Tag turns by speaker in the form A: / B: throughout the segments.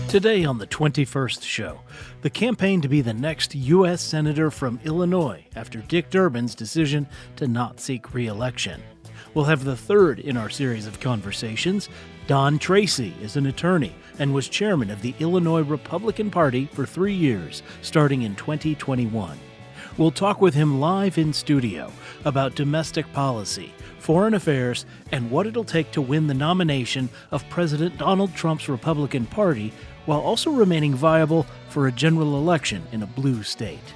A: Today on the 21st show, the campaign to be the next U.S. Senator from Illinois after Dick Durbin's decision to not seek re-election. We'll have the third in our series of conversations. Don Tracy is an attorney and was chairman of the Illinois Republican Party for 3 years, starting in 2021. We'll talk with him live in studio about domestic policy, foreign affairs, and what it'll take to win the nomination of President Donald Trump's Republican Party while also remaining viable for a general election in a blue state.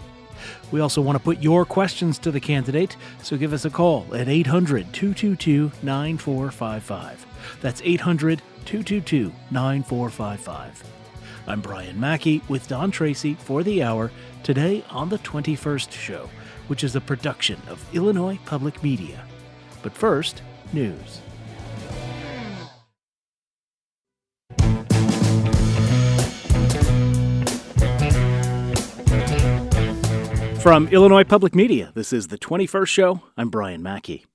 A: We also want to put your questions to the candidate, so give us a call at 800-222-9455. That's 800-222-9455. I'm Brian Mackey with Don Tracy for the hour, today on the 21st show, which is a production of Illinois Public Media. But first, news. From Illinois Public Media, this is the 21st show. I'm Brian Mackey.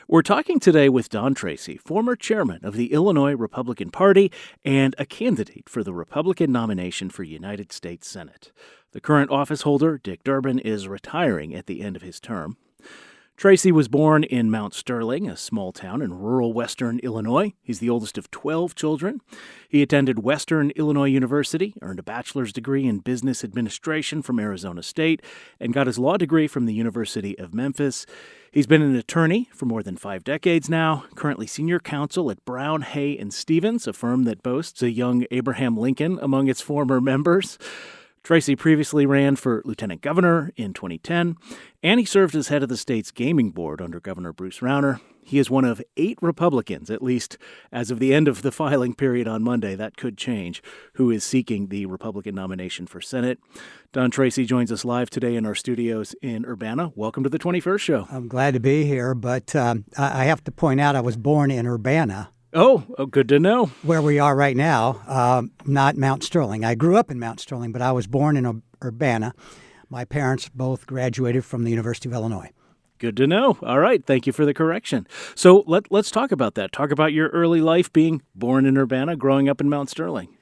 A: We're talking today with Don Tracy, former chairman of the Illinois Republican Party and a candidate for the Republican nomination for United States Senate. The current office holder, Dick Durbin, is retiring at the end of his term. Tracy was born in Mount Sterling, a small town in rural western Illinois. He's the oldest of 12 children. He attended Western Illinois University, earned a bachelor's degree in business administration from Arizona State, and got his law degree from the University of Memphis. He's been an attorney for more than 5 decades now, currently senior counsel at Brown, Hay & Stevens, a firm that boasts a young Abraham Lincoln among its former members. Tracy previously ran for lieutenant governor in 2010, and he served as head of the state's gaming board under Governor Bruce Rauner. He is one of 8 Republicans, at least as of the end of the filing period on Monday, that could change, who is seeking the Republican nomination for Senate. Don Tracy joins us live today in our studios in Urbana. Welcome to the 21st show.
B: I'm glad to be here, but I have to point out I was born in Urbana.
A: Oh, good to know.
B: Where we are right now, not Mount Sterling. I grew up in Mount Sterling, but I was born in Urbana. My parents both graduated from the University of Illinois.
A: Good to know. All right. Thank you for the correction. So let's talk about that. Talk about your early life being born in Urbana, growing up in Mount Sterling.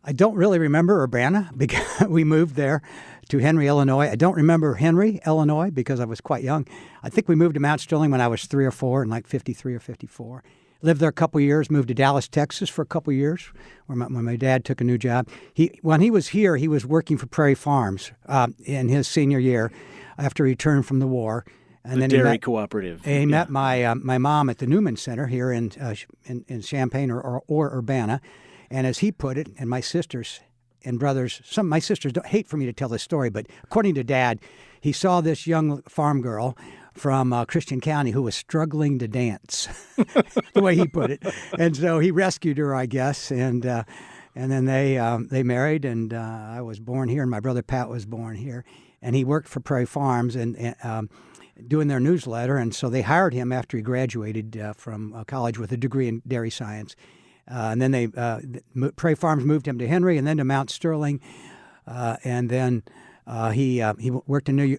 B: I don't really remember Urbana because we moved there to Henry, Illinois. I don't remember Henry, Illinois, because I was quite young. I think we moved to Mount Sterling when I was 3 or 4, in like 53 or 54. Lived there a couple years, moved to Dallas, Texas for a couple years, when my dad took a new job. When he was here, he was working for Prairie Farms in his senior year after he returned from the war.
A: And then dairy cooperative.
B: He met my mom at the Newman Center here in Champaign or Urbana. And as he put it, and my sisters and brothers, some of my sisters don't hate for me to tell this story, but according to Dad, he saw this young farm girl from Christian County who was struggling to dance, the way he put it. And so he rescued her, I guess, and then they married, and I was born here, and my brother Pat was born here. And he worked for Prairie Farms and doing their newsletter, and so they hired him after he graduated from college with a degree in dairy science. And then Prairie Farms moved him to Henry and then to Mount Sterling, and then he worked in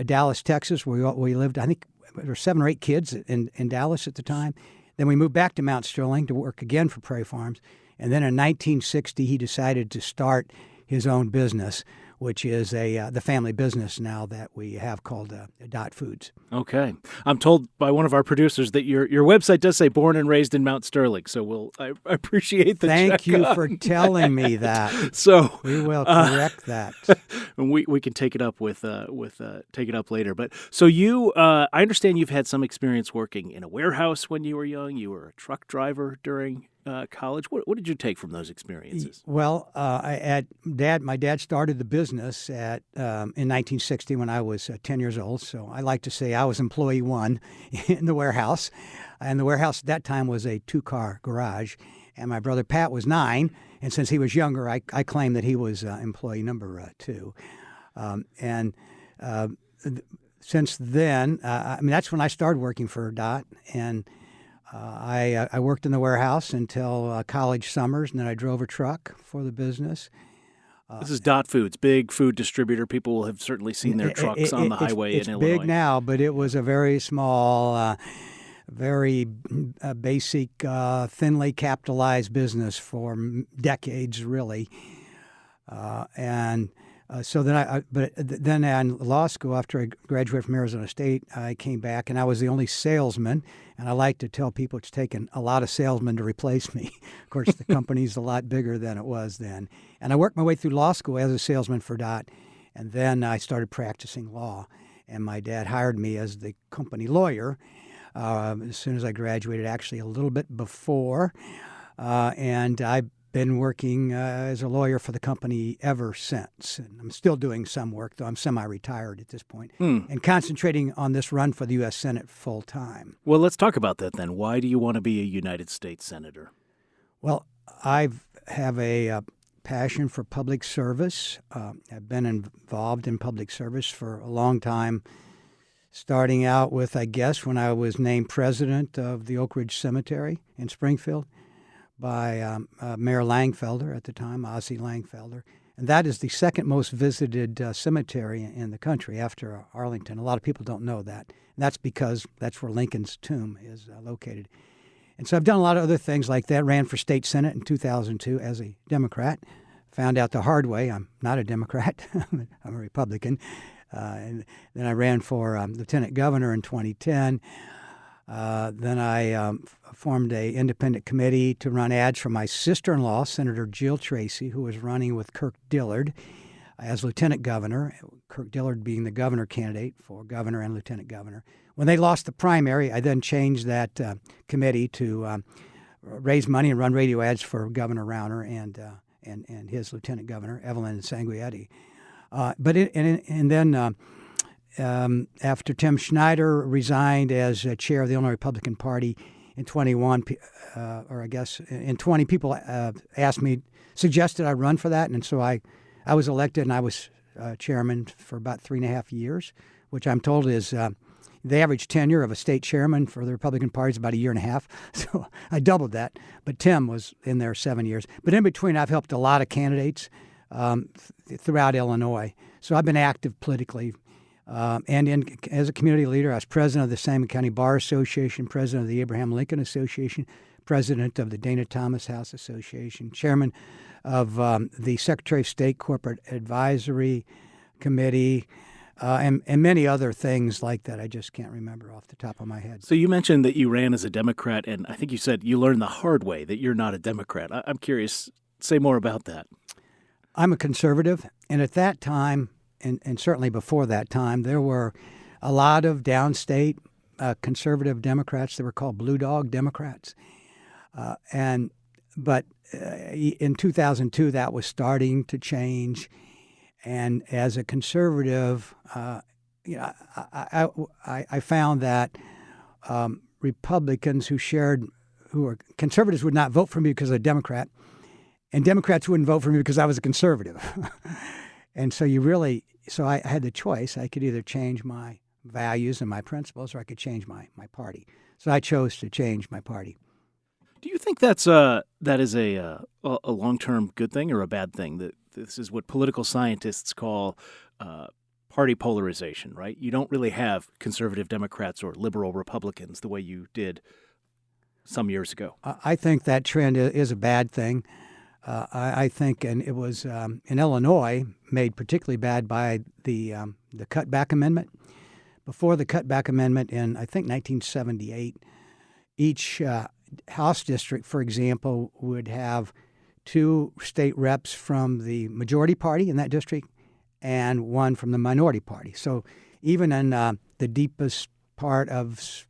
B: Dallas, Texas, where we lived. I think there were 7 or 8 kids in Dallas at the time. Then we moved back to Mount Sterling to work again for Prairie Farms. And then in 1960, he decided to start his own business, which is the family business now that we have called Dot Foods.
A: Okay. I'm told by one of our producers that your website does say born and raised in Mount Sterling, so I appreciate the
B: Thank you
A: check-up.
B: for telling me that.
A: So
B: we will correct that.
A: And we can take it up take it up later. But so you, I understand you've had some experience working in a warehouse when you were young. You were a truck driver during college. What did you take from those experiences?
B: Well, my dad started the business in 1960 when I was 10 years old. So I like to say I was employee 1 in the warehouse. And the warehouse at that time was a 2-car garage. And my brother Pat was 9. And since he was younger, I claim that he was employee number 2. Since then, that's when I started working for Dot. And I worked in the warehouse until college summers, and then I drove a truck for the business.
A: This is Dot Foods, big food distributor. People will have certainly seen their trucks on the highway in Illinois.
B: It's big now, but it was a very small very basic, thinly capitalized business for decades, really. So then in law school, after I graduated from Arizona State, I came back and I was the only salesman. And I like to tell people it's taken a lot of salesmen to replace me. Of course, the company's a lot bigger than it was then. And I worked my way through law school as a salesman for DOT. And then I started practicing law. And my dad hired me as the company lawyer as soon as I graduated, actually a little bit before. And I've been working as a lawyer for the company ever since. And I'm still doing some work, though I'm semi-retired at this point, and concentrating on this run for the U.S. Senate full time.
A: Well, let's talk about that then. Why do you want to be a United States Senator?
B: Well, I have a passion for public service. I've been involved in public service for a long time, starting out with, I guess, when I was named president of the Oak Ridge Cemetery in Springfield by Mayor Langfelder at the time, Ozzie Langfelder. And that is the second most visited cemetery in the country after Arlington. A lot of people don't know that. And that's because that's where Lincoln's tomb is located. And so I've done a lot of other things like that. Ran for state senate in 2002 as a Democrat. Found out the hard way I'm not a Democrat. I'm a Republican. And then I ran for lieutenant governor in 2010. Then I formed an independent committee to run ads for my sister-in-law, Senator Jill Tracy, who was running with Kirk Dillard as lieutenant governor, Kirk Dillard being the governor candidate for governor and lieutenant governor. When they lost the primary, I then changed that committee to raise money and run radio ads for Governor Rauner and his lieutenant governor, Evelyn Sanguietti. After Tim Schneider resigned as chair of the Illinois Republican Party in 21, or I guess in 20, people suggested I run for that. And so I was elected, and I was chairman for about 3.5 years, which I'm told is the average tenure of a state chairman for the Republican Party is about 1.5 years. So I doubled that. But Tim was in there 7 years. But in between, I've helped a lot of candidates throughout Illinois. So I've been active politically. As a community leader, I was president of the Sangamon County Bar Association, president of the Abraham Lincoln Association, president of the Dana Thomas House Association, chairman of the Secretary of State Corporate Advisory Committee, and many other things like that. I just can't remember off the top of my head.
A: So you mentioned that you ran as a Democrat, and I think you said you learned the hard way that you're not a Democrat. I'm curious, say more about that.
B: I'm a conservative, and at that time, and certainly before that time, there were a lot of downstate conservative Democrats. They were called Blue Dog Democrats. But in 2002, that was starting to change. And as a conservative, I found that Republicans who were conservatives would not vote for me because I was a Democrat, and Democrats wouldn't vote for me because I was a conservative. And so so I had the choice. I could either change my values and my principles, or I could change my party. So I chose to change my party.
A: Do you think that is a long-term good thing or a bad thing? That this is what political scientists call party polarization, right? You don't really have conservative Democrats or liberal Republicans the way you did some years ago.
B: I think that trend is a bad thing. I think, and it was in Illinois made particularly bad by the Cutback Amendment. Before the Cutback Amendment in, I think, 1978, each House district, for example, would have 2 state reps from the majority party in that district and 1 from the minority party. So even in the deepest part of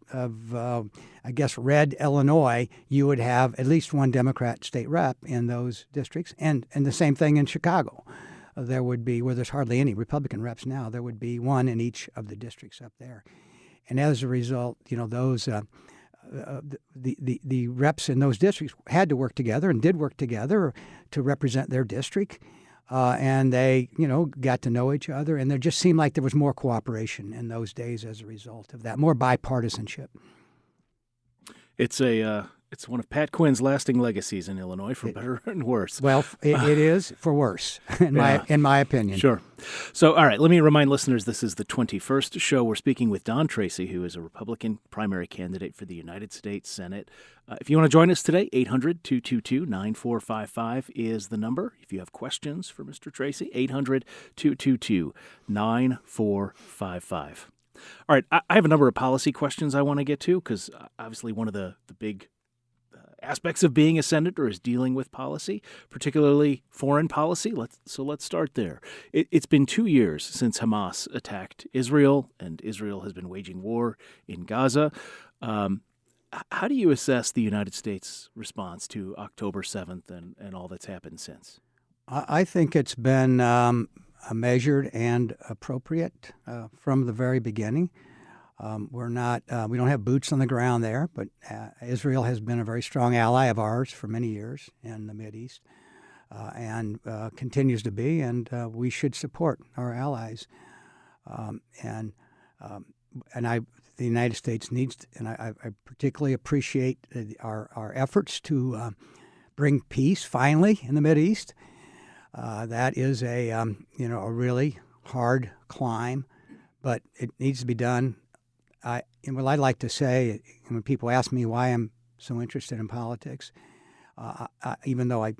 B: I guess, red Illinois, you would have at least 1 Democrat state rep in those districts. And the same thing in Chicago. There would be, where there's hardly any Republican reps now, there would be 1 in each of the districts up there. And as a result, those the reps in those districts had to work together and did work together to represent their district. And they, got to know each other. And there just seemed like there was more cooperation in those days as a result of that, more bipartisanship.
A: It's a It's one of Pat Quinn's lasting legacies in Illinois, for better and worse.
B: Well, it is for worse, in my opinion.
A: Sure. So, all right, let me remind listeners this is the 21st show. We're speaking with Don Tracy, who is a Republican primary candidate for the United States Senate. If you want to join us today, 800-222-9455 is the number. If you have questions for Mr. Tracy, 800-222-9455. All right, I have a number of policy questions I want to get to because obviously one of the big aspects of being a senator is dealing with policy, particularly foreign policy. Let's start there. It's been 2 years since Hamas attacked Israel, and Israel has been waging war in Gaza. How do you assess the United States' response to October 7th and all that's happened since?
B: I think it's been measured and appropriate from the very beginning. We don't have boots on the ground there, but Israel has been a very strong ally of ours for many years in the Mideast, and continues to be, and we should support our allies. The United States needs, and I particularly appreciate our efforts to bring peace finally in the Mideast. That is a really hard climb, but it needs to be done. I like to say, when people ask me why I'm so interested in politics, even though I'm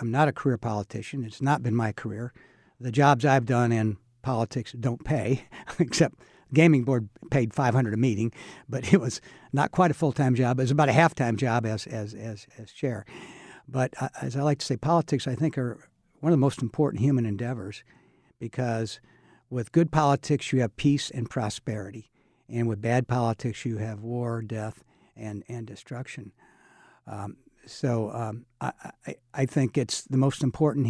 B: not a career politician. It's not been my career. The jobs I've done in politics don't pay, except gaming board paid $500 a meeting, but it was not quite a full-time job. It was about a half-time job as chair. But as I like to say, politics, I think, are one of the most important human endeavors, because with good politics, you have peace and prosperity. And with bad politics, you have war, death, and destruction. I think it's the most important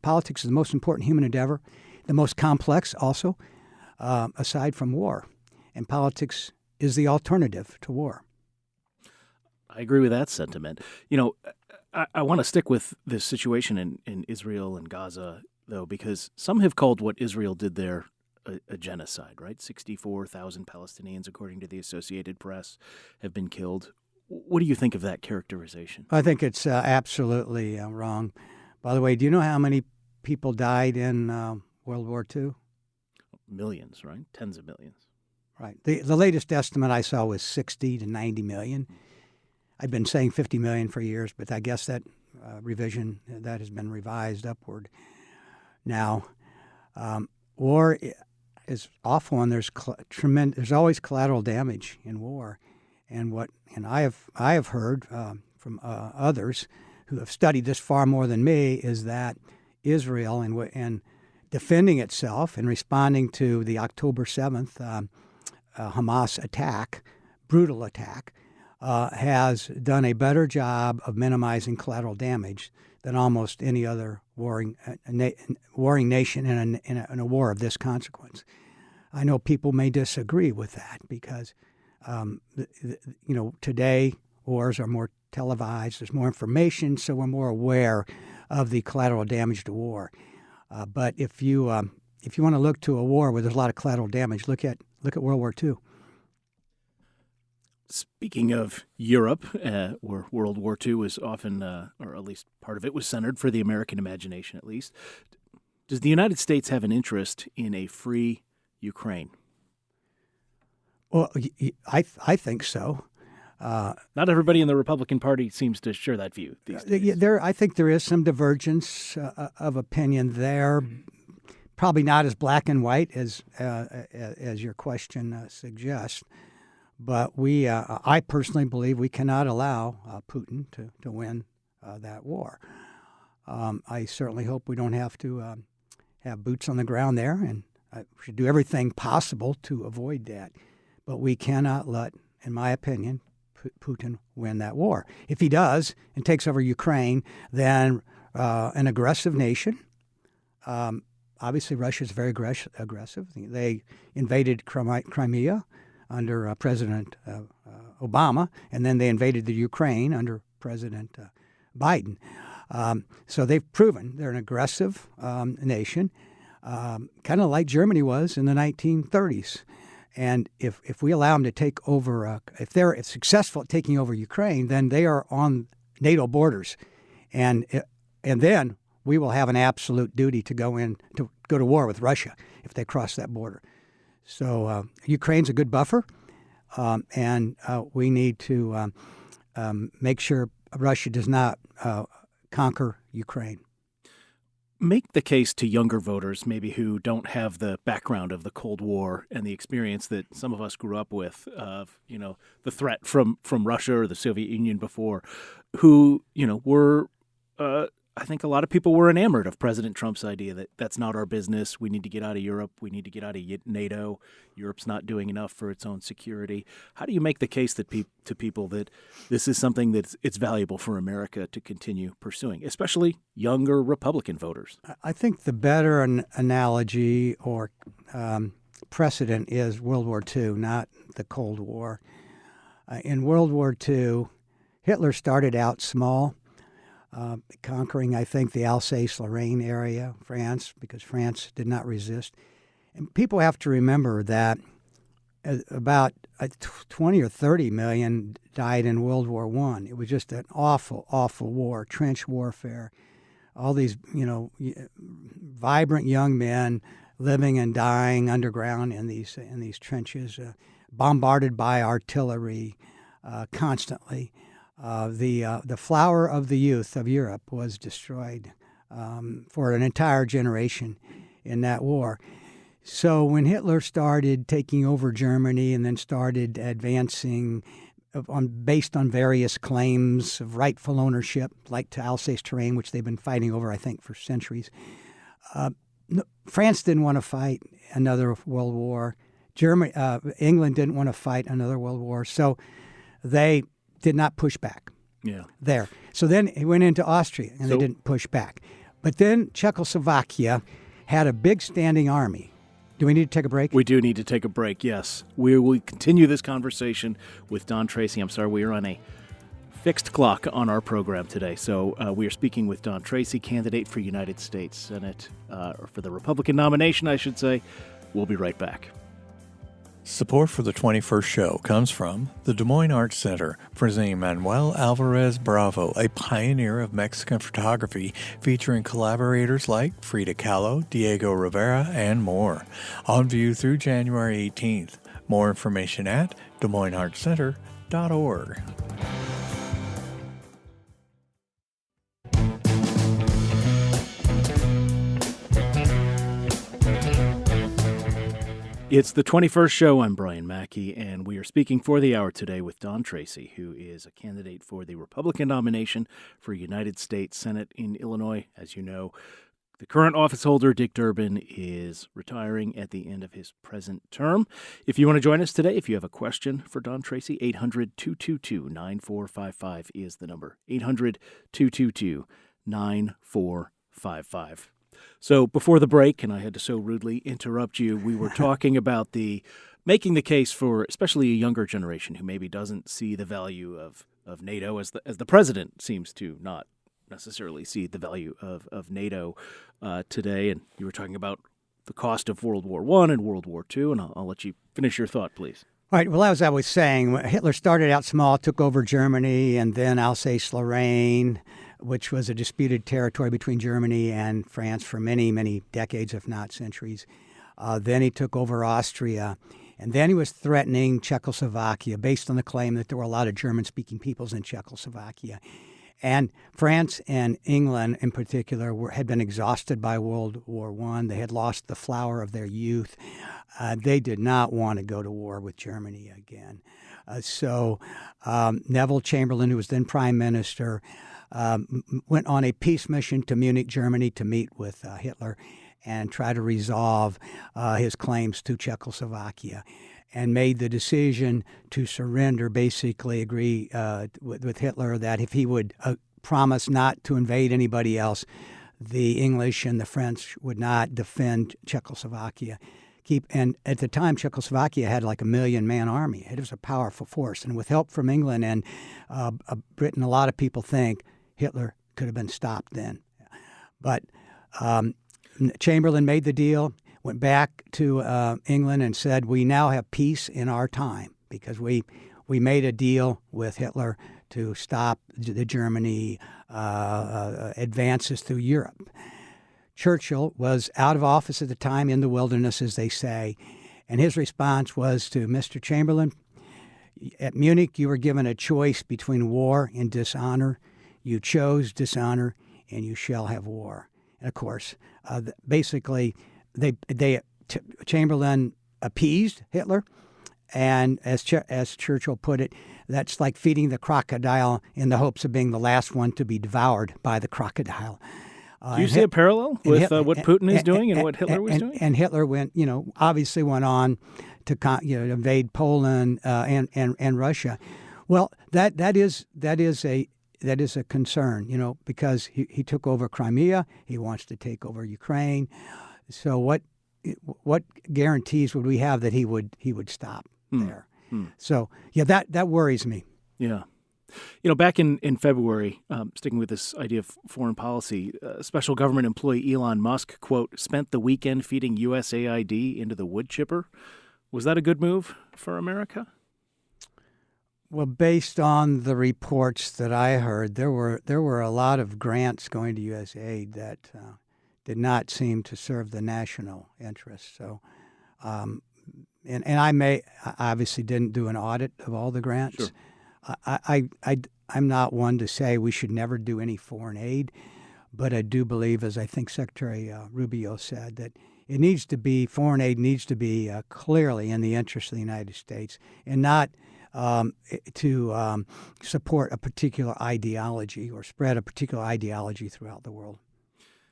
B: politics is the most important human endeavor, the most complex also, aside from war. And politics is the alternative to war.
A: I agree with that sentiment. I want to stick with this situation in Israel and Gaza, though, because some have called what Israel did there a genocide, right? 64,000 Palestinians, according to the Associated Press, have been killed. What do you think of that characterization?
B: I think it's absolutely wrong. By the way, do you know how many people died in World War II?
A: Millions, right? Tens of millions.
B: Right. The latest estimate I saw was 60 to 90 million. I've been saying 50 million for years, but I guess that revision, that has been revised upward. Now, war is awful, and there's there's always collateral damage in war. And I have heard from others who have studied this far more than me is that Israel, and defending itself and responding to the October 7th Hamas attack, brutal attack, has done a better job of minimizing collateral damage than almost any other warring nation in a war of this consequence. I know people may disagree with that because, today wars are more televised. There's more information, so we're more aware of the collateral damage to war. But if you want to look to a war where there's a lot of collateral damage, look at World War II.
A: Speaking of Europe, where World War II was often, or at least part of it was centered for the American imagination at least, does the United States have an interest in a free Ukraine?
B: Well, I think so.
A: Not everybody in the Republican Party seems to share that view these days.
B: I think there is some divergence of opinion there. Probably not as black and white as your question suggests. But I personally believe we cannot allow Putin to win that war. I certainly hope we don't have to have boots on the ground there, and we should do everything possible to avoid that. But we cannot let, in my opinion, Putin win that war. If he does and takes over Ukraine, then an aggressive nation. Obviously, Russia is very aggressive. They invaded Crimea under President Obama, and then they invaded the Ukraine under President Biden. So they've proven they're an aggressive nation, kind of like Germany was in the 1930s. And if we allow them to take over, if they're successful at taking over Ukraine, then they are on NATO borders, and then we will have an absolute duty to go to war with Russia if they cross that border. So Ukraine's a good buffer, and we need to make sure Russia does not conquer Ukraine.
A: Make the case to younger voters, maybe who don't have the background of the Cold War and the experience that some of us grew up with of, the threat from Russia or the Soviet Union before, who, were, I think a lot of people were enamored of President Trump's idea that that's not our business. We need to get out of Europe. We need to get out of NATO. Europe's not doing enough for its own security. How do you make the case that to people that this is something that it's valuable for America to continue pursuing, especially younger Republican voters?
B: I think the better analogy or precedent is World War II, not the Cold War. In World War II, Hitler started out small, conquering, I think, the Alsace-Lorraine area, France, because France did not resist. And people have to remember that about 20 or 30 million died in World War I. It was just an awful, awful war, trench warfare. All these, vibrant young men living and dying underground in these trenches, bombarded by artillery constantly. The flower of the youth of Europe was destroyed for an entire generation in that war. So when Hitler started taking over Germany and then started advancing based on various claims of rightful ownership, like to Alsace-Lorraine, which they've been fighting over, I think, for centuries, France didn't want to fight another world war. England didn't want to fight another world war. So they did not push back there. So then he went into Austria, and they didn't push back. But then Czechoslovakia had a big standing army. Do we need to take a break?
A: We do need to take a break, yes. We will continue this conversation with Don Tracy. I'm sorry, we are on a fixed clock on our program today. So we are speaking with Don Tracy, candidate for United States Senate, or for the Republican nomination, I should say. We'll be right back.
C: Support for the 21st show comes from the Des Moines Arts Center, presenting Manuel Alvarez Bravo, a pioneer of Mexican photography, featuring collaborators like Frida Kahlo, Diego Rivera, and more. On view through January 18th. More information at DesMoinesArtsCenter.org.
A: It's the 21st show. I'm Brian Mackey, and we are speaking for the hour today with Don Tracy, who is a candidate for the Republican nomination for United States Senate in Illinois. As you know, the current office holder, Dick Durbin, is retiring at the end of his present term. If you want to join us today, if you have a question for Don Tracy, 800-222-9455 is the number. 800-222-9455. So before the break, and I had to so rudely interrupt you, we were talking about making the case for especially a younger generation who maybe doesn't see the value of NATO as the president seems to not necessarily see the value of NATO today. And you were talking about the cost of World War I and World War II, and I'll let you finish your thought, please.
B: All right. Well, as I was saying, Hitler started out small, took over Germany, and then Alsace-Lorraine, which was a disputed territory between Germany and France for many, many decades, if not centuries. Then he took over Austria, and then he was threatening Czechoslovakia based on the claim that there were a lot of German-speaking peoples in Czechoslovakia. And France and England in particular had been exhausted by World War I. They had lost the flower of their youth. They did not want to go to war with Germany again. So Neville Chamberlain, who was then prime minister, went on a peace mission to Munich, Germany, to meet with Hitler and try to resolve his claims to Czechoslovakia, and made the decision to surrender, basically agree with Hitler that if he would promise not to invade anybody else, the English and the French would not defend Czechoslovakia. And at the time, Czechoslovakia had like 1 million-man army. It was a powerful force. And with help from England and Britain, a lot of people think Hitler could have been stopped then. But Chamberlain made the deal. went back to England and said, we now have peace in our time because we made a deal with Hitler to stop the Germany advances through Europe. Churchill was out of office at the time, in the wilderness, as they say, and his response was to Mr. Chamberlain, at Munich, you were given a choice between war and dishonor. You chose dishonor, and you shall have war. And of course, basically, Chamberlain appeased Hitler, and as Churchill put it, that's like feeding the crocodile in the hopes of being the last one to be devoured by the crocodile.
A: Do you see a parallel with what Putin is doing and what Hitler was doing?
B: And Hitler obviously went on to invade Poland and Russia. Well, that is a concern, because he took over Crimea. He wants to take over Ukraine. So what guarantees would we have that he would stop there? So that worries me.
A: Yeah. Back in February, sticking with this idea of foreign policy, special government employee Elon Musk, quote, spent the weekend feeding USAID into the wood chipper. Was that a good move for America?
B: Well, based on the reports that I heard, there were a lot of grants going to USAID that did not seem to serve the national interest. So, and I obviously didn't do an audit of all the grants. Sure. I'm not one to say we should never do any foreign aid, but I do believe, as I think Secretary Rubio said, that foreign aid needs to be clearly in the interest of the United States and not to support a particular ideology or spread a particular ideology throughout the world.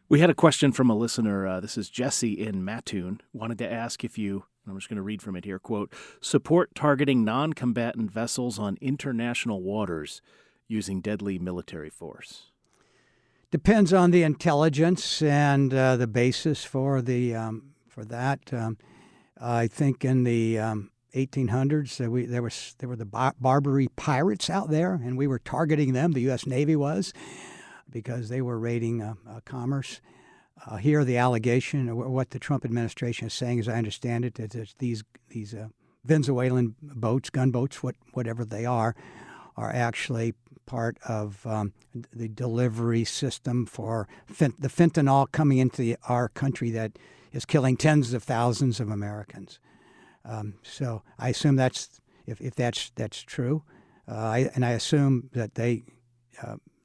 A: We had a question from a listener. This is Jesse in Mattoon. Wanted to ask if you, I'm just going to read from it here, quote, support targeting non-combatant vessels on international waters using deadly military force.
B: Depends on the intelligence and the basis for that. I think in the 1800s there were the Barbary pirates out there, and we were targeting them. The U.S. Navy was, because they were raiding commerce. Here, the allegation, or what the Trump administration is saying, as I understand it, that these Venezuelan boats, gunboats, whatever they are actually part of the delivery system for the fentanyl coming into our country that is killing tens of thousands of Americans. So I assume if that's true, I assume that the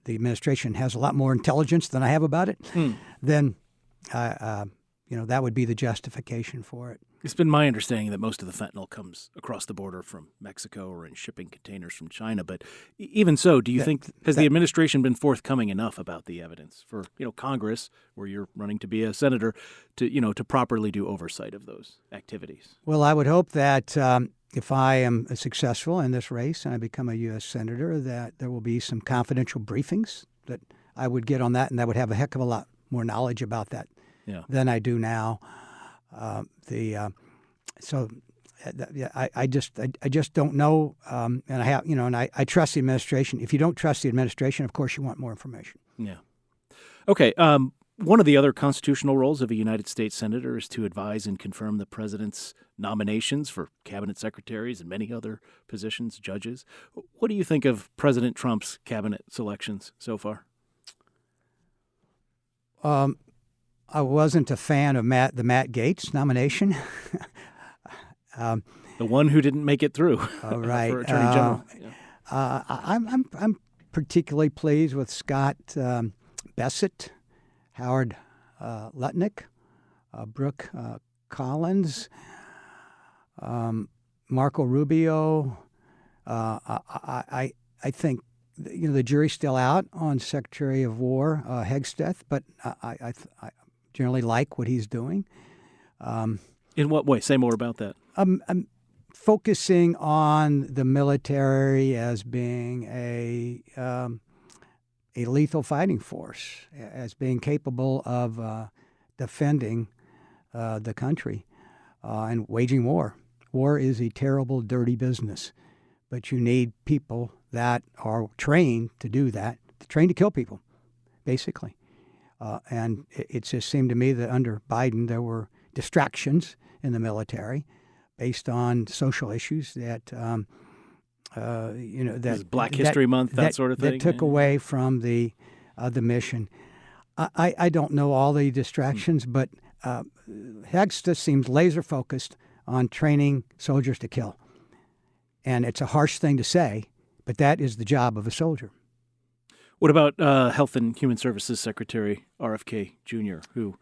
B: administration has a lot more intelligence than I have about it. Then that would be the justification for it.
A: It's been my understanding that most of the fentanyl comes across the border from Mexico or in shipping containers from China. But even so, do you think has the administration been forthcoming enough about the evidence for Congress, where you're running to be a senator, to properly do oversight of those activities?
B: Well, I would hope that if I am successful in this race and I become a U.S. senator, that there will be some confidential briefings that I would get on that, and I would have a heck of a lot more knowledge about that than I do now. I just don't know, and I trust the administration. If you don't trust the administration, of course you want more information.
A: Yeah. Okay. One of the other constitutional roles of a United States senator is to advise and confirm the president's nominations for cabinet secretaries and many other positions, judges. What do you think of President Trump's cabinet selections so far?
B: I wasn't a fan of the Matt Gaetz nomination.
A: The one who didn't make it through
B: right.
A: for Attorney General.
B: I'm particularly pleased with Scott Bessent, Howard Lutnick, Brooke Collins, Marco Rubio. I think the jury's still out on Secretary of War Hegstead, but I generally like what he's doing.
A: In what way? Say more about that.
B: I'm focusing on the military as being a lethal fighting force, as being capable of defending the country and waging war. War is a terrible, dirty business, but you need people that are trained to do that, trained to kill people, basically. And it just seemed to me that under Biden there were distractions in the military based on social issues that
A: This is Black History Month, that sort of thing.
B: That took away from the mission. I don't know all the distractions, but Hegsta seems laser focused on training soldiers to kill, and it's a harsh thing to say, but that is the job of a soldier.
A: What about Health and Human Services Secretary RFK Jr., who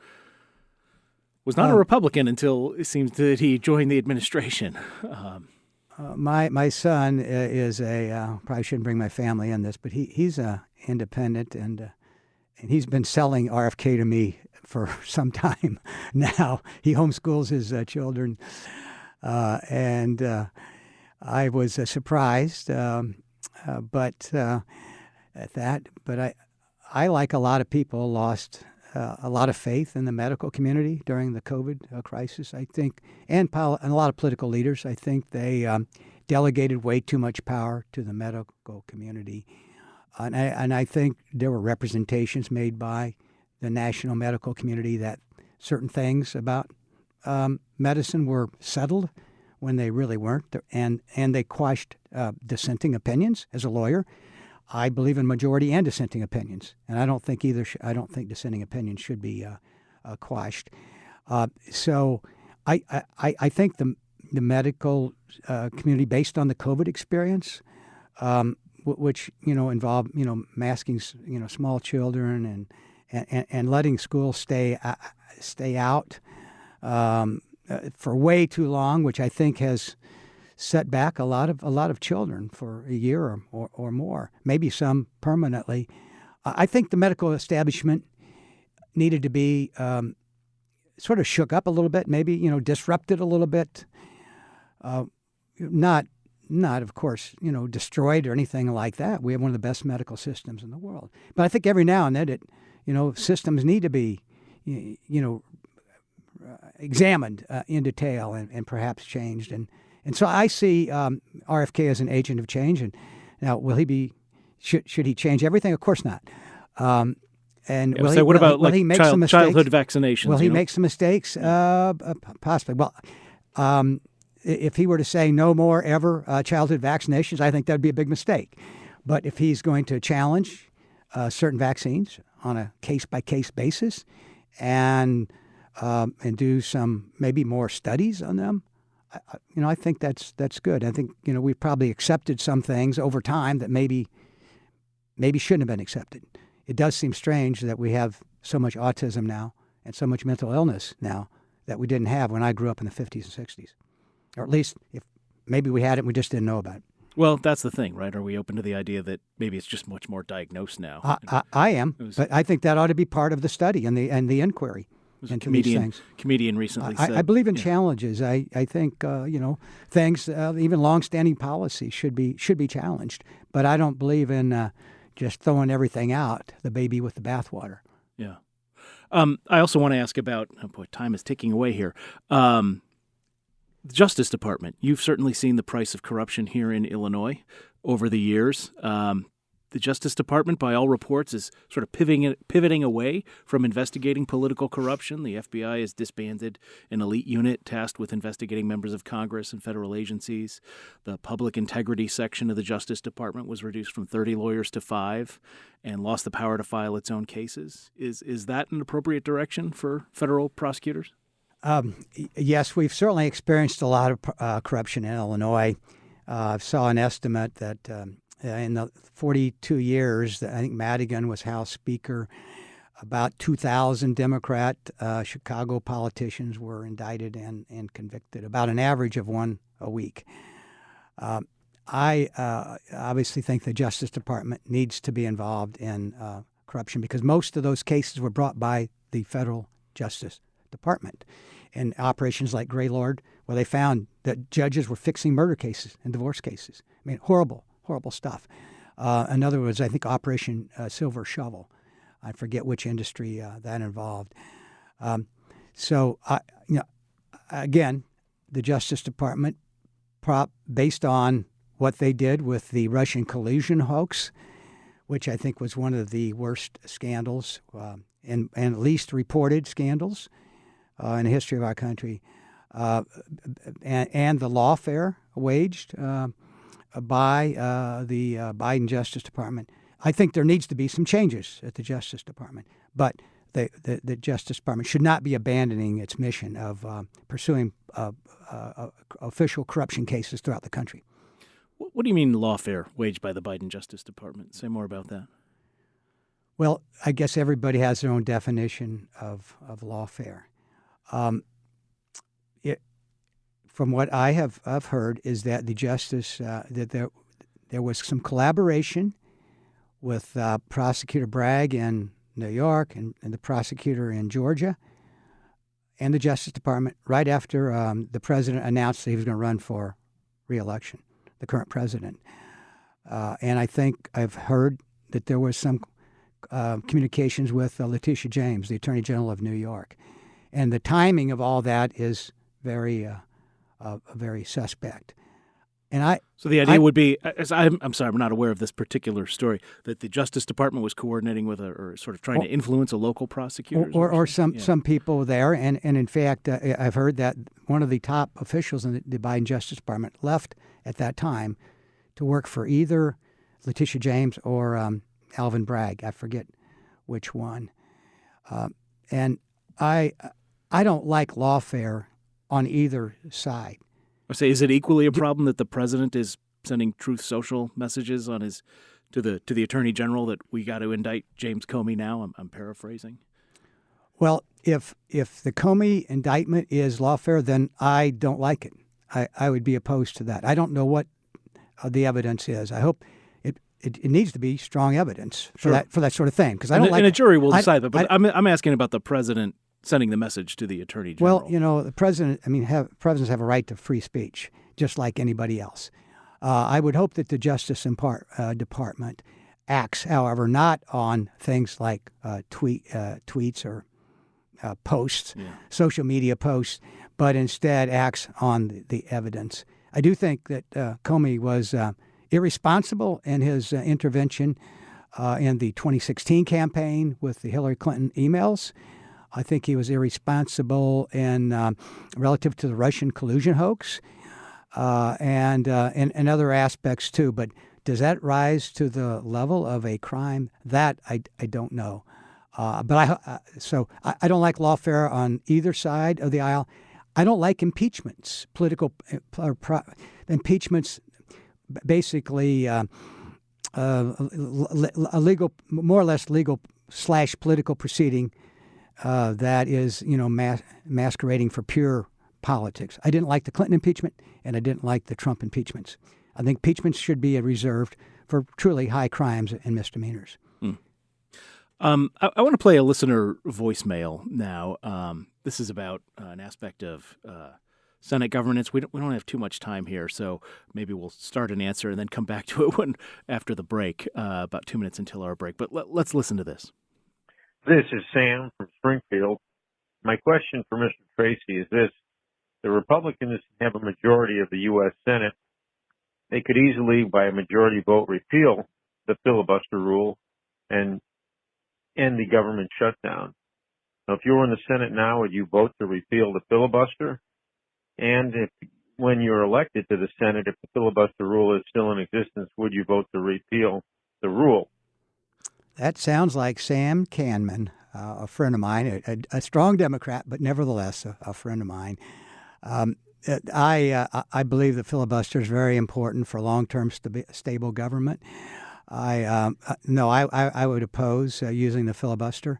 A: was not a Republican until it seems that he joined the administration?
B: My son is probably shouldn't bring my family in this, but he's a independent, and he's been selling RFK to me for some time now. He homeschools his children, and I was surprised, but at that. But I like a lot of people, lost a lot of faith in the medical community during the COVID crisis, I think, and a lot of political leaders. I think they delegated way too much power to the medical community. And I think there were representations made by the national medical community that certain things about medicine were settled when they really weren't, and they quashed dissenting opinions. As a lawyer, I believe in majority and dissenting opinions, and I don't think I don't think dissenting opinions should be quashed. So I think the medical community, based on the COVID experience, which involved masking small children and letting schools stay out for way too long, which I think has set back a lot of children for a year or more, maybe some permanently. I think the medical establishment needed to be sort of shook up a little bit, maybe disrupted a little bit, not of course destroyed or anything like that. We have one of the best medical systems in the world, but I think every now and then systems need to be examined in detail and perhaps changed. And so I see RFK as an agent of change. And now, will he be? Should he change everything? Of course not.
A: What about childhood vaccinations?
B: Will he make some mistakes? Possibly. Well, if he were to say no more ever childhood vaccinations, I think that would be a big mistake. But if he's going to challenge certain vaccines on a case-by-case basis and do some maybe more studies on them, I think that's good. I think we've probably accepted some things over time that maybe shouldn't have been accepted. It does seem strange that we have so much autism now and so much mental illness now that we didn't have when I grew up in the 50s and 60s, or at least if maybe we had it and we just didn't know about it.
A: Well, that's the thing, right? Are we open to the idea that maybe it's just much more diagnosed now?
B: I am, but I think that ought to be part of the study and the inquiry.
A: Comedian recently said.
B: I believe in challenges. I think things, even long-standing policy should be challenged. But I don't believe in just throwing everything out, the baby with the bathwater.
A: Yeah. I also want to ask about. Oh boy, time is ticking away here. The Justice Department. You've certainly seen the price of corruption here in Illinois over the years. The Justice Department, by all reports, is sort of pivoting away from investigating political corruption. The FBI has disbanded an elite unit tasked with investigating members of Congress and federal agencies. The public integrity section of the Justice Department was reduced from 30 lawyers to 5 and lost the power to file its own cases. Is that an appropriate direction for federal prosecutors?
B: Yes, we've certainly experienced a lot of corruption in Illinois. I saw an estimate that in the 42 years that I think Madigan was House Speaker, about 2,000 Democrat Chicago politicians were indicted and convicted, about an average of one a week. I obviously think the Justice Department needs to be involved in corruption because most of those cases were brought by the federal Justice Department. In operations like Greylord, where they found that judges were fixing murder cases and divorce cases. I mean, horrible stuff. Another was, I think, Operation Silver Shovel. I forget which industry that involved. Again, the Justice Department, based on what they did with the Russian collusion hoax, which I think was one of the worst scandals and least reported scandals in the history of our country, and the lawfare waged by the Biden Justice Department. I think there needs to be some changes at the Justice Department, but the Justice Department should not be abandoning its mission of pursuing official corruption cases throughout the country.
A: What do you mean lawfare waged by the Biden Justice Department? Say more about that.
B: Well, I guess everybody has their own definition of lawfare. From what I have heard is that the justice that there was some collaboration with Prosecutor Bragg in New York and the prosecutor in Georgia and the Justice Department right after the president announced that he was going to run for re-election, the current president. And I think I've heard that there was some communications with Letitia James, the Attorney General of New York. And the timing of all that is very suspect. And
A: so the idea would be, I'm sorry, I'm not aware of this particular story, that the Justice Department was coordinating with or sort of trying to influence a local prosecutor,
B: or some people there. And in fact, I've heard that one of the top officials in the Biden Justice Department left at that time to work for either Letitia James or Alvin Bragg. I forget which one. And I don't like lawfare on either side.
A: I say, is it equally a problem that the president is sending Truth Social messages on his to the Attorney General that we got to indict James Comey now? I'm paraphrasing.
B: Well, if the Comey indictment is lawfare, then I don't like it. I would be opposed to that. I don't know what the evidence is. I hope it needs to be strong evidence for that sort of thing. Because I don't like.
A: And a jury will decide that. But I'm asking about the president sending the message to the Attorney General.
B: Well, the president. Presidents have a right to free speech, just like anybody else. I would hope that the Justice Department acts, however, not on things like tweets or posts, social media posts, but instead acts on the evidence. I do think that Comey was irresponsible in his intervention in the 2016 campaign with the Hillary Clinton emails. I think he was irresponsible in relative to the Russian collusion hoax and other aspects too. But does that rise to the level of a crime? That I don't know. But I don't like lawfare on either side of the aisle. I don't like impeachments, political impeachments. Basically, a legal, more or less legal / political proceeding that is, masquerading for pure politics. I didn't like the Clinton impeachment, and I didn't like the Trump impeachments. I think impeachments should be reserved for truly high crimes and misdemeanors.
A: I want to play a listener voicemail now. This is about an aspect of Senate governance. We don't have too much time here, so maybe we'll start an answer and then come back to it after the break, about 2 minutes until our break. But let's listen to this.
D: This is Sam from Springfield. My question for Mr. Tracy is this. The Republicans have a majority of the U.S. Senate. They could easily, by a majority vote, repeal the filibuster rule and end the government shutdown. Now, if you were in the Senate now, would you vote to repeal the filibuster? And when you're elected to the Senate, if the filibuster rule is still in existence, would you vote to repeal the rule?
B: That sounds like Sam Canman, a friend of mine, a strong Democrat, but nevertheless a friend of mine. I believe the filibuster is very important for long-term stable government. I would oppose using the filibuster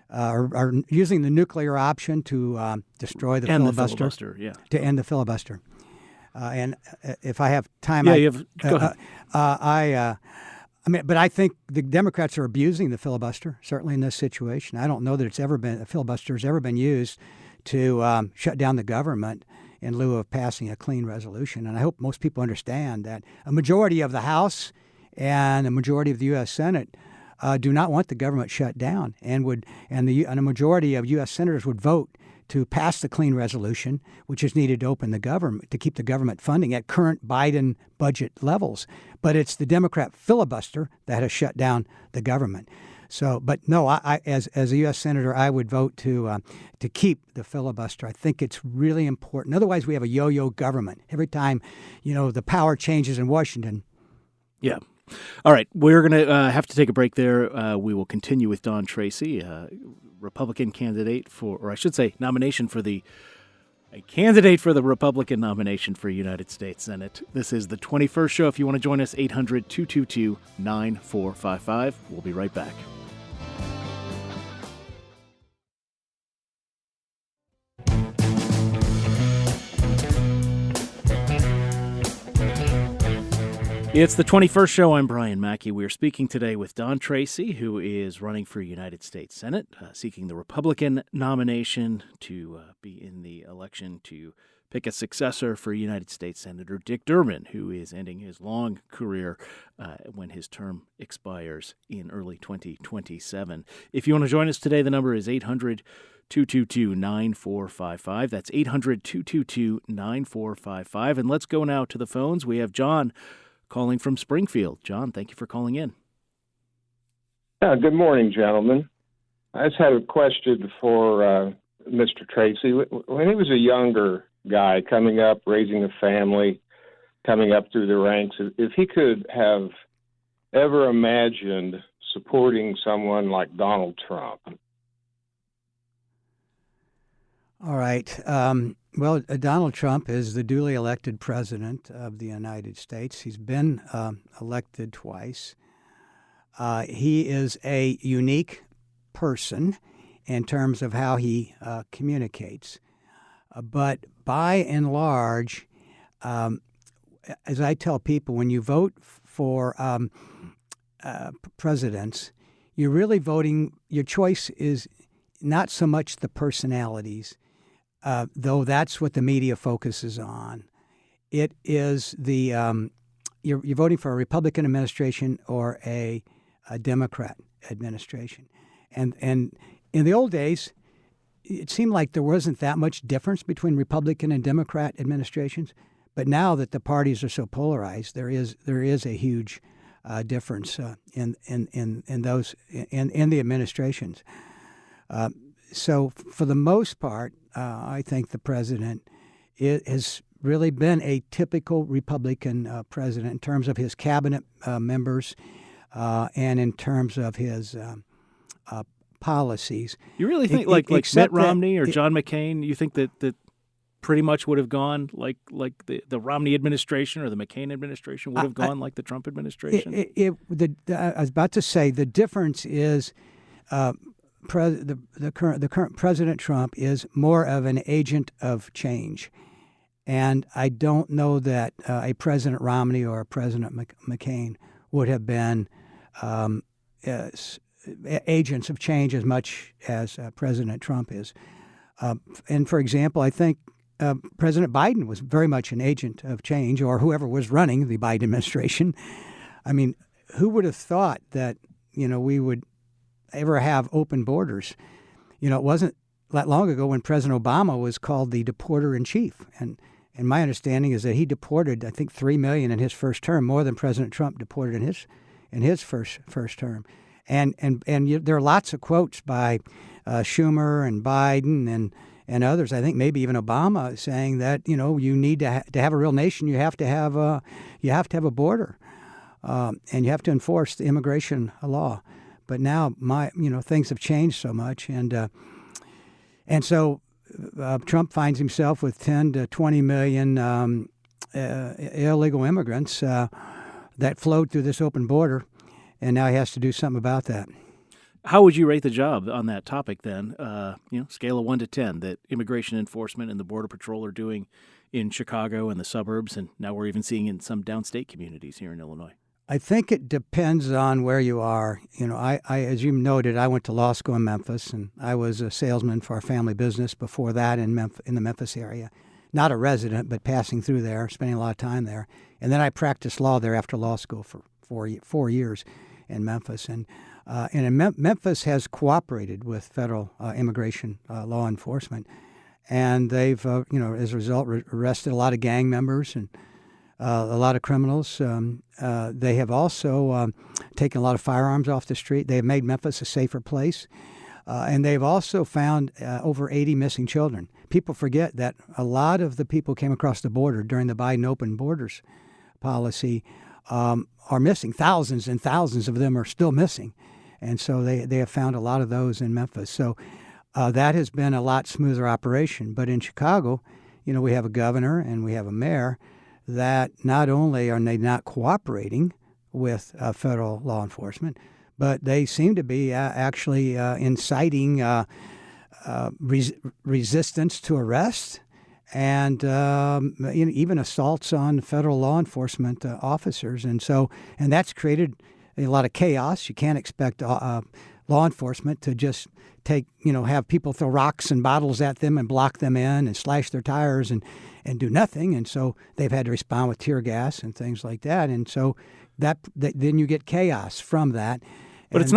B: or using the nuclear option to destroy the filibuster. To end the filibuster. And if I have time,
A: go ahead.
B: But I think the Democrats are abusing the filibuster, certainly in this situation. I don't know that a filibuster has ever been used to shut down the government in lieu of passing a clean resolution. And I hope most people understand that a majority of the House and a majority of the U.S. Senate do not want the government shut down, and a majority of U.S. senators would vote to pass the clean resolution, which is needed to open the government, to keep the government funding at current Biden budget levels. But it's the Democrat filibuster that has shut down the government. So, but no, as a U.S. senator, I would vote to keep the filibuster. I think it's really important. Otherwise, we have a yo-yo government. Every time, the power changes in Washington.
A: Yeah. All right. We're going to have to take a break there. We will continue with Don Tracy, Republican candidate or I should say, a candidate for the Republican nomination for United States Senate. This is the 21st show. If you want to join us, 800-222-9455. We'll be right back. It's the 21st show. I'm Brian Mackey. We are speaking today with Don Tracy, who is running for United States Senate, seeking the Republican nomination to be in the election to pick a successor for United States Senator Dick Durbin, who is ending his long career when his term expires in early 2027. If you want to join us today, the number is 800-222-9455. That's 800-222-9455. And let's go now to the phones. We have John calling from Springfield. John, thank you for calling in.
E: Good morning, gentlemen. I just had a question for Mr. Tracy. When he was a younger guy coming up, raising a family, coming up through the ranks, if he could have ever imagined supporting someone like Donald Trump.
B: All right. Well, Donald Trump is the duly elected president of the United States. He's been elected twice. He is a unique person in terms of how he communicates. But by and large, as I tell people, when you vote for presidents, you're really voting, your choice is not so much the personalities, though that's what the media focuses on. It is you're voting for a Republican administration or a Democrat administration. And in the old days, it seemed like there wasn't that much difference between Republican and Democrat administrations. But now that the parties are so polarized, there is a huge difference in the administrations. So for the most part, I think the president has really been a typical Republican president in terms of his cabinet members and in terms of his policies.
A: You really think like Mitt Romney or John McCain, you think that pretty much would have gone like the Romney administration or the McCain administration would have gone like the Trump administration?
B: I was about to say the difference is the current President Trump is more of an agent of change. And I don't know that a President Romney or a President McCain would have been agents of change as much as President Trump is. And for example, I think President Biden was very much an agent of change, or whoever was running the Biden administration. I mean, who would have thought that, we would ever have open borders? It wasn't that long ago when President Obama was called the deporter-in-chief. And my understanding is that he deported, I think, 3 million in his first term, more than President Trump deported in his first term. And there are lots of quotes by Schumer and Biden and others. I think maybe even Obama saying that you need to have a real nation. You have to have a border, and you have to enforce the immigration law. But now things have changed so much, and so Trump finds himself with 10 to 20 million illegal immigrants that flowed through this open border, and now he has to do something about that.
A: How would you rate the job on that topic then? Scale of 1 to 10 that immigration enforcement and the Border Patrol are doing in Chicago and the suburbs, and now we're even seeing in some downstate communities here in Illinois.
B: I think it depends on where you are. I as you noted, I went to law school in Memphis, and I was a salesman for our family business before that in the Memphis area. Not a resident, but passing through there, spending a lot of time there. And then I practiced law there after law school for 4 years in Memphis. And Memphis has cooperated with federal immigration law enforcement, and they've, as a result, arrested a lot of gang members and a lot of criminals. They have also taken a lot of firearms off the street. They have made Memphis a safer place. And they've also found over 80 missing children. People forget that a lot of the people who came across the border during the Biden open borders policy are missing. Thousands and thousands of them are still missing. And so they have found a lot of those in Memphis. So that has been a lot smoother operation. But in Chicago, we have a governor and we have a mayor that not only are they not cooperating with federal law enforcement, but they seem to be actually inciting resistance to arrest and even assaults on federal law enforcement officers. And that's created a lot of chaos. You can't expect law enforcement to just have people throw rocks and bottles at them and block them in and slash their tires and do nothing. And so they've had to respond with tear gas and things like that. And so then you get chaos from that.
A: But it's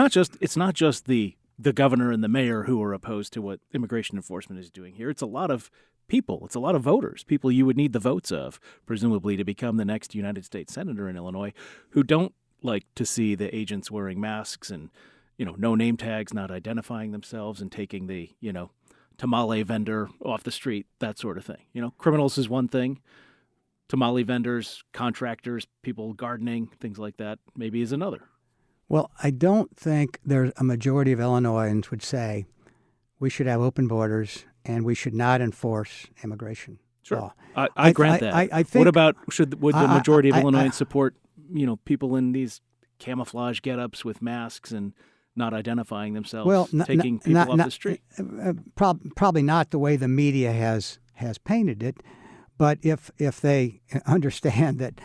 A: not just the governor and the mayor who are opposed to what immigration enforcement is doing here. It's a lot of people. It's a lot of voters, people you would need the votes of, presumably, to become the next United States senator in Illinois, who don't like to see the agents wearing masks and, no name tags, not identifying themselves and taking the, tamale vendor off the street, that sort of thing. Criminals is one thing. Tamale vendors, contractors, people gardening, things like that, maybe is another.
B: Well, I don't think there's a majority of Illinoisans would say we should have open borders and we should not enforce immigration law.
A: I grant that.
B: I think,
A: what about would the majority of Illinoisans support people in these camouflage get-ups with masks and not identifying themselves, taking people off the street?
B: Probably not the way the media has painted it, but if they understand that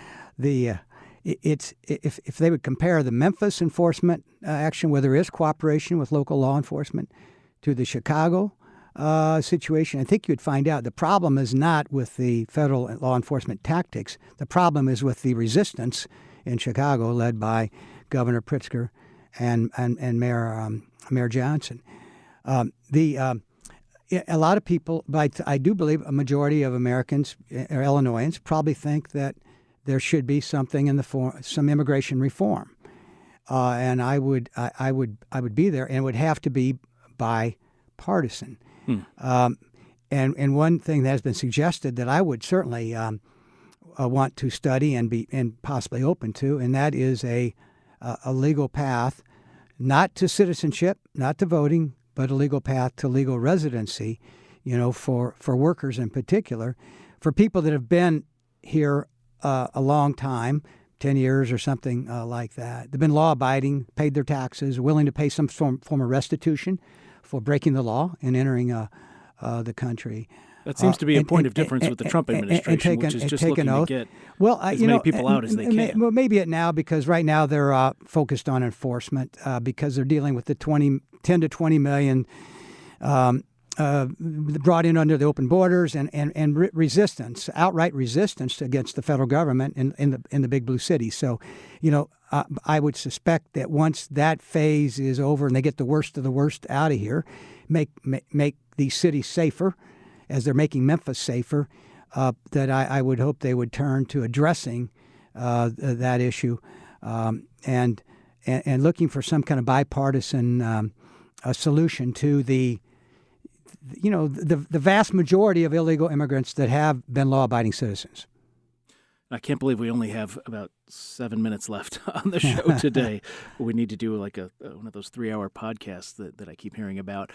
B: if they would compare the Memphis enforcement action, where there is cooperation with local law enforcement, to the Chicago situation, I think you'd find out the problem is not with the federal law enforcement tactics. The problem is with the resistance in Chicago, led by Governor Pritzker and Mayor Johnson. A lot of people, but I do believe a majority of Americans or Illinoisans probably think that there should be something in the form, some immigration reform, and I would be there, and it would have to be bipartisan. And one thing that has been suggested that I would certainly want to study and possibly open to, and that is a legal path, not to citizenship, not to voting, but a legal path to legal residency, for workers in particular, for people that have been here a long time, 10 years or something like that. They've been law-abiding, paid their taxes, willing to pay some form of restitution for breaking the law and entering the country.
A: That seems to be a point of difference with the Trump administration, which is just looking to get as many people out as they can.
B: Well, maybe it now, because right now they're focused on enforcement because they're dealing with the 10 to 20 million brought in under the open borders and resistance, outright resistance against the federal government in the big blue cities. So, I would suspect that once that phase is over and they get the worst of the worst out of here, make these cities safer, as they're making Memphis safer, that I would hope they would turn to addressing that issue and looking for some kind of bipartisan solution to the vast majority of illegal immigrants that have been law-abiding citizens.
A: I can't believe we only have about 7 minutes left on the show today. We need to do like one of those 3-hour podcasts that I keep hearing about.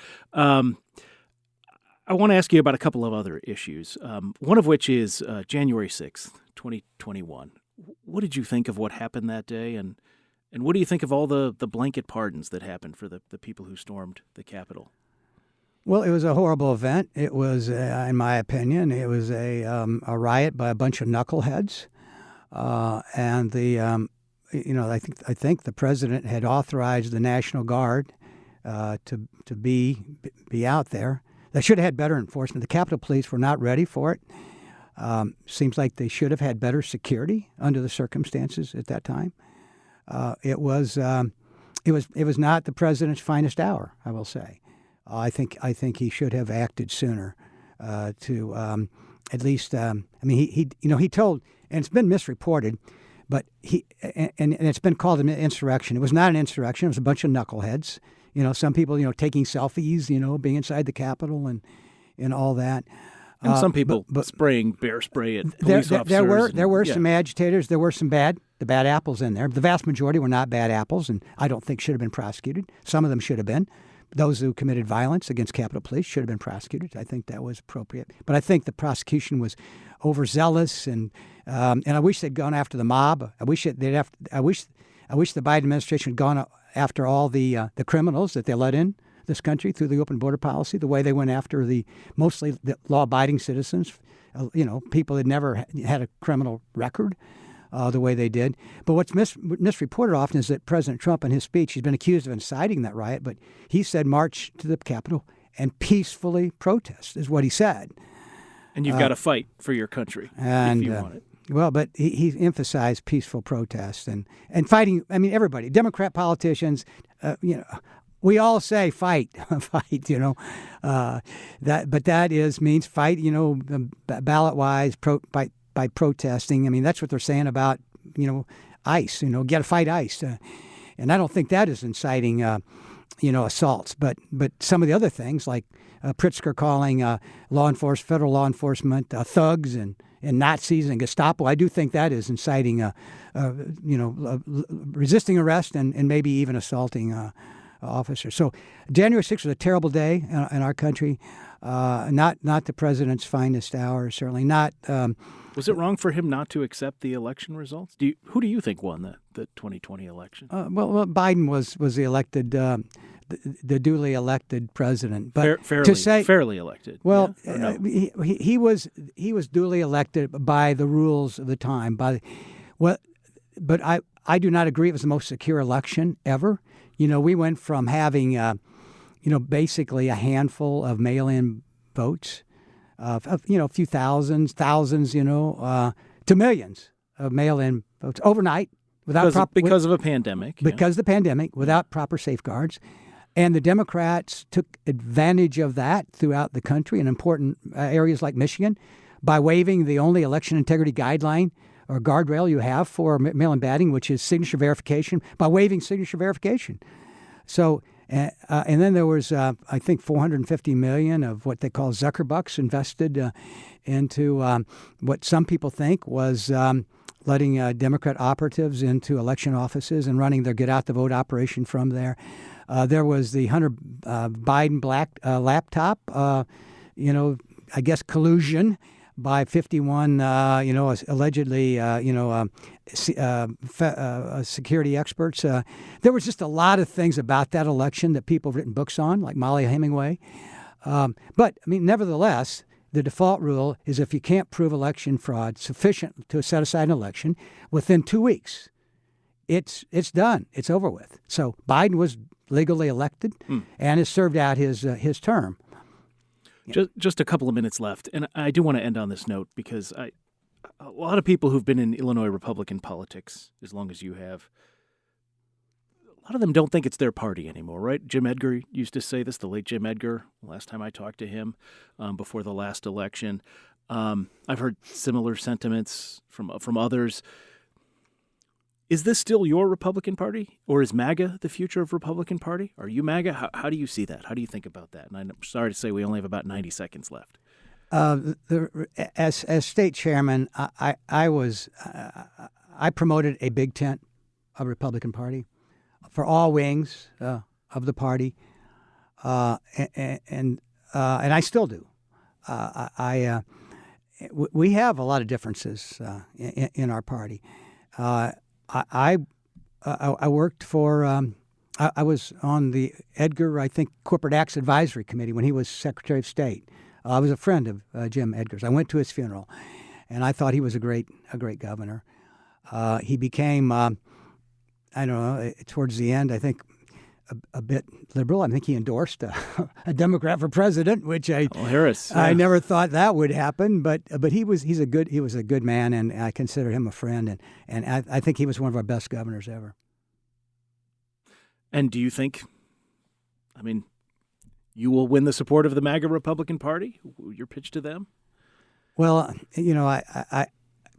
A: I want to ask you about a couple of other issues, one of which is January 6th, 2021. What did you think of what happened that day, and what do you think of all the blanket pardons that happened for the people who stormed the Capitol?
B: Well, it was a horrible event. It was, in my opinion, it was a riot by a bunch of knuckleheads, and I think the president had authorized the National Guard to be out there. They should have had better enforcement. The Capitol Police were not ready for it. Seems like they should have had better security under the circumstances at that time. It was not the president's finest hour, I will say. I think he should have acted sooner to at least. He told, and it's been misreported, but and it's been called an insurrection. It was not an insurrection. It was a bunch of knuckleheads. Some people, taking selfies, being inside the Capitol and all that.
A: And some people spraying bear spray at police officers.
B: There were some agitators. There were some bad apples in there. The vast majority were not bad apples, and I don't think should have been prosecuted. Some of them should have been. Those who committed violence against Capitol Police should have been prosecuted. I think that was appropriate. But I think the prosecution was overzealous, and I wish they'd gone after the mob. I wish the Biden administration had gone after all the criminals that they let in this country through the open border policy, the way they went after mostly the law-abiding citizens, people that never had a criminal record, the way they did. But what's misreported often is that President Trump in his speech, he's been accused of inciting that riot, but he said march to the Capitol and peacefully protest is what he said.
A: And you've got to fight for your country if you want it.
B: Well, but he emphasized peaceful protest and fighting. I mean, everybody, Democrat politicians, we all say fight, fight. That means fight. Ballot wise, by protesting. I mean, that's what they're saying about ICE. Got to fight ICE, and I don't think that is inciting assaults. But some of the other things like Pritzker calling federal law enforcement thugs and Nazis and Gestapo, I do think that is inciting resisting arrest and maybe even assaulting officers. So January 6th was a terrible day in our country. Not the president's finest hour, certainly not.
A: Was it wrong for him not to accept the election results? Who do you think won the 2020 election?
B: Well, Biden was the elected, the duly elected president. But
A: fairly elected.
B: Well,
A: yeah, no?
B: he was duly elected by the rules of the time. But I do not agree it was the most secure election ever. We went from having, basically a handful of mail-in votes, a few thousands, to millions of mail-in votes overnight
A: because of a pandemic.
B: Because of the pandemic, without proper safeguards. And the Democrats took advantage of that throughout the country in important areas like Michigan by waiving the only election integrity guideline or guardrail you have for mail-in balloting, which is signature verification, by waiving signature verification. So, and then there was, I think, $450 million of what they call Zuckerbucks invested into what some people think was letting Democrat operatives into election offices and running their get-out-the-vote operation from there. There was the Hunter Biden black laptop, I guess collusion by 51, allegedly, security experts. There was just a lot of things about that election that people have written books on, like Molly Hemingway. But, nevertheless, the default rule is if you can't prove election fraud sufficient to set aside an election within 2 weeks, it's done. It's over with. So Biden was legally elected and has served out his term.
A: Just a couple of minutes left, and I do want to end on this note because a lot of people who've been in Illinois Republican politics as long as you have, a lot of them don't think it's their party anymore, right? Jim Edgar used to say this, the late Jim Edgar, last time I talked to him before the last election. I've heard similar sentiments from others. Is this still your Republican Party, or is MAGA the future of Republican Party? Are you MAGA? How do you see that? How do you think about that? And I'm sorry to say we only have about 90 seconds left.
B: As state chairman, I promoted a big tent of Republican Party for all wings of the party, and I still do. We have a lot of differences in our party. I worked for, I was on the Edgar, I think, Corporate Acts Advisory Committee when he was Secretary of State. I was a friend of Jim Edgar's. I went to his funeral, and I thought he was a great governor. He became, towards the end, I think, a bit liberal. I think he endorsed a Democrat for president, which
A: Harris. Yeah.
B: I never thought that would happen. But he was a good man, and I consider him a friend, and I think he was one of our best governors ever.
A: And do you think, you will win the support of the MAGA Republican Party? Your pitch to them?
B: Well, I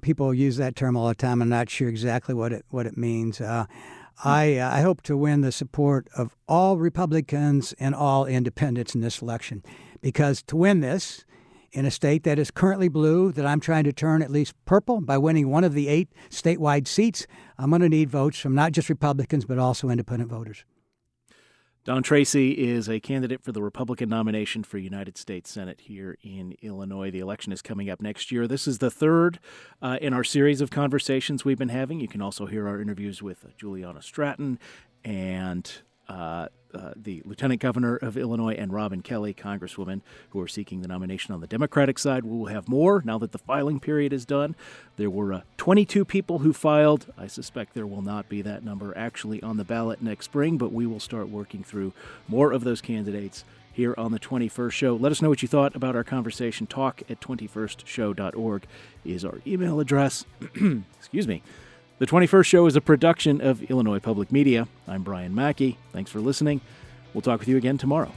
B: people use that term all the time. I'm not sure exactly what it means. I hope to win the support of all Republicans and all independents in this election, because to win this in a state that is currently blue, that I'm trying to turn at least purple by winning one of the 8 statewide seats, I'm going to need votes from not just Republicans but also independent voters.
A: Don Tracy is a candidate for the Republican nomination for United States Senate here in Illinois. The election is coming up next year. This is the third in our series of conversations we've been having. You can also hear our interviews with Juliana Stratton and the Lieutenant Governor of Illinois and Robin Kelly, Congresswoman, who are seeking the nomination on the Democratic side. We will have more now that the filing period is done. There were 22 people who filed. I suspect there will not be that number actually on the ballot next spring, but we will start working through more of those candidates here on the 21st Show. Let us know what you thought about our conversation. talk@21stshow.org is our email address. Excuse me. The 21st Show is a production of Illinois Public Media. I'm Brian Mackey. Thanks for listening. We'll talk with you again tomorrow.